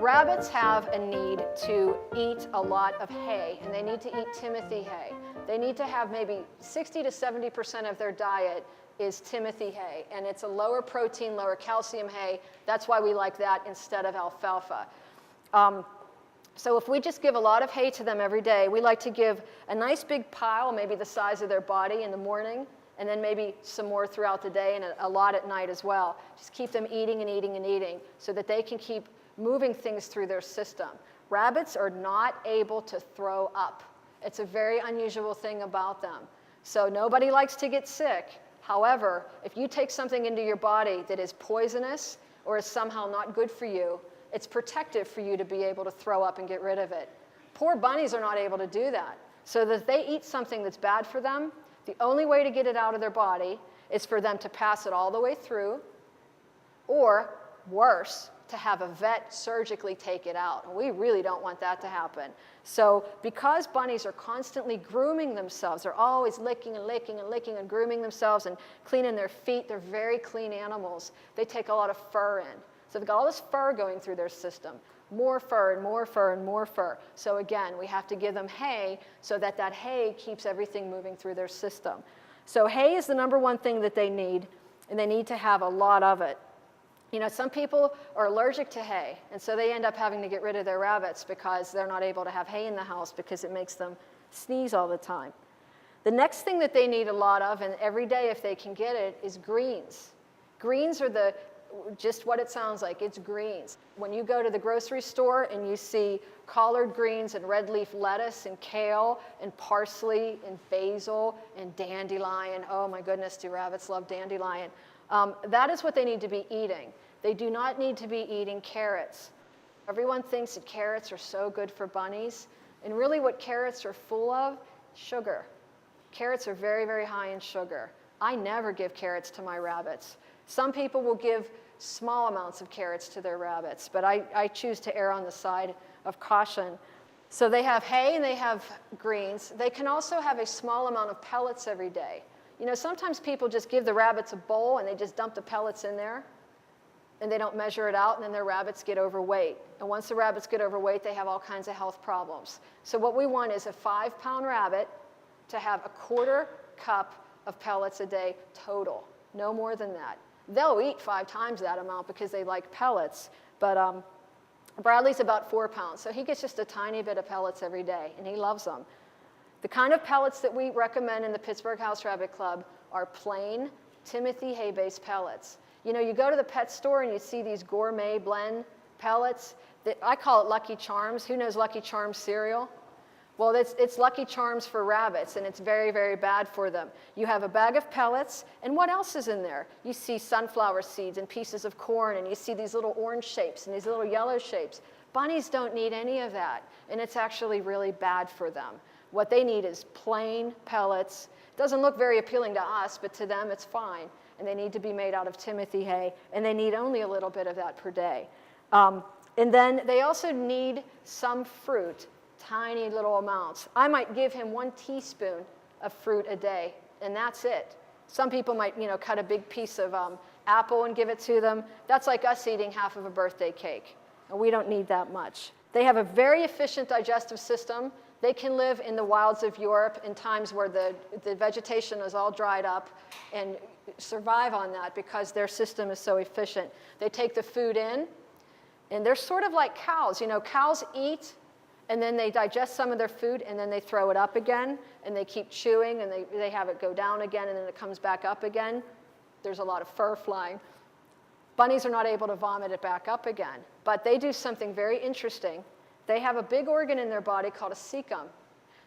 Rabbits have a need to eat a lot of hay, and they need to eat timothy hay. They need to have maybe 60 to 70% of their diet is timothy hay, and it's a lower protein, lower calcium hay. That's why we like that instead of alfalfa. So if we just give a lot of hay to them every day, we like to give a nice big pile, maybe the size of their body in the morning, and then maybe some more throughout the day and a lot at night as well. Just keep them eating and eating and eating so that they can keep moving things through their system. Rabbits are not able to throw up. It's a very unusual thing about them. So nobody likes to get sick. However, if you take something into your body that is poisonous or is somehow not good for you, it's protective for you to be able to throw up and get rid of it. Poor bunnies are not able to do that. So that if they eat something that's bad for them, the only way to get it out of their body is for them to pass it all the way through, or worse, to have a vet surgically take it out. And we really don't want that to happen. So because bunnies are constantly grooming themselves, they're always licking and licking and licking and grooming themselves and cleaning their feet. They're very clean animals. They take a lot of fur in. So they've got all this fur going through their system. More fur and more fur and more fur. So again, we have to give them hay so that that hay keeps everything moving through their system. So hay is the #1 thing that they need, and they need to have a lot of it. You know, some people are allergic to hay, and so they end up having to get rid of their rabbits because they're not able to have hay in the house because it makes them sneeze all the time. The next thing that they need a lot of, and every day if they can get it, is greens. Greens are just what it sounds like. It's greens. When you go to the grocery store and you see collard greens and red leaf lettuce and kale and parsley and basil and dandelion, oh my goodness, do rabbits love dandelion. That is what they need to be eating. They do not need to be eating carrots. Everyone thinks that carrots are so good for bunnies, and really what carrots are full of, sugar. Carrots are very, very high in sugar. I never give carrots to my rabbits. Some people will give small amounts of carrots to their rabbits, but I choose to err on the side of caution. So they have hay and they have greens. They can also have a small amount of pellets every day. You know, sometimes people just give the rabbits a bowl and they just dump the pellets in there, and they don't measure it out, and then their rabbits get overweight. And once the rabbits get overweight, they have all kinds of health problems. So what we want is a 5-pound rabbit to have a 1/4 cup of pellets a day total, no more than that. They'll eat 5 times that amount because they like pellets, but Bradley's about 4 pounds, so he gets just a tiny bit of pellets every day, and he loves them. The kind of pellets that we recommend in the Pittsburgh House Rabbit Club are plain timothy hay-based pellets. You know, you go to the pet store and you see these gourmet blend pellets. I call it Lucky Charms. Who knows Lucky Charms cereal? Well, it's Lucky Charms for rabbits, and it's very, very bad for them. You have a bag of pellets, and what else is in there? You see sunflower seeds and pieces of corn, and you see these little orange shapes and these little yellow shapes. Bunnies don't need any of that, and it's actually really bad for them. What they need is plain pellets. It doesn't look very appealing to us, but to them it's fine, and they need to be made out of timothy hay, and they need only a little bit of that per day. And then they also need some fruit. Tiny little amounts. I might give him 1 teaspoon of fruit a day, and that's it. Some people might, you know, cut a big piece of apple and give it to them. That's like us eating half of a birthday cake, and we don't need that much. They have a very efficient digestive system. They can live in the wilds of Europe in times where the vegetation is all dried up and survive on that because their system is so efficient. They take the food in, and they're sort of like cows. You know, cows eat, and then they digest some of their food, and then they throw it up again, and they keep chewing, and they have it go down again, and then it comes back up again. There's a lot of fur flying. Bunnies are not able to vomit it back up again, but they do something very interesting. They have a big organ in their body called a cecum.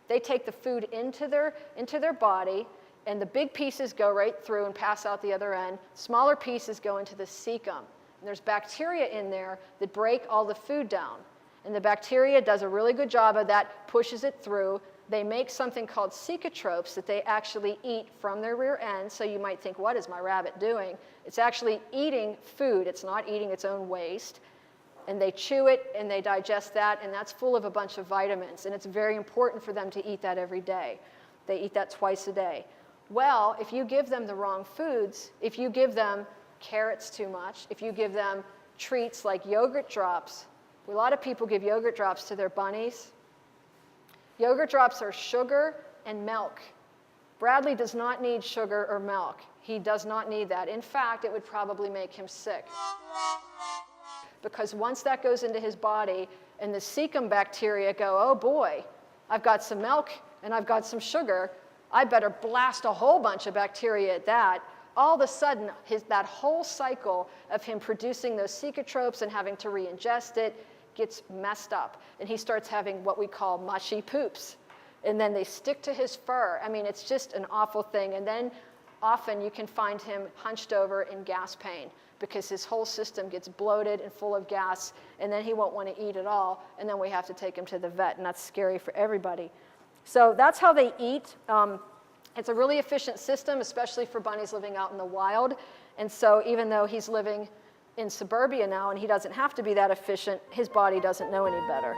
They take the food into their body, and the big pieces go right through and pass out the other end. Smaller pieces go into the cecum. And there's bacteria in there that break all the food down. And the bacteria does a really good job of that, pushes it through. They make something called cecotropes that they actually eat from their rear end. So you might think, what is my rabbit doing? It's actually eating food. It's not eating its own waste. And they chew it, and they digest that, and that's full of a bunch of vitamins. And it's very important for them to eat that every day. They eat that twice a day. Well, if you give them the wrong foods, if you give them carrots too much, if you give them treats like yogurt drops, A lot of people give yogurt drops to their bunnies. Yogurt drops are sugar and milk. Bradley does not need sugar or milk. He does not need that. In fact, it would probably make him sick. Because once that goes into his body and the cecum bacteria go, oh boy, I've got some milk and I've got some sugar, I better blast a whole bunch of bacteria at that. All of a sudden, that whole cycle of him producing those cecotropes and having to re-ingest it gets messed up. And he starts having what we call mushy poops. And then they stick to his fur. I mean, it's just an awful thing. And then often you can find him hunched over in gas pain because his whole system gets bloated and full of gas, and then he won't want to eat at all, and then we have to take him to the vet, and that's scary for everybody. So that's how they eat. It's a really efficient system, especially for bunnies living out in the wild. And so even though he's living in suburbia now and he doesn't have to be that efficient, his body doesn't know any better.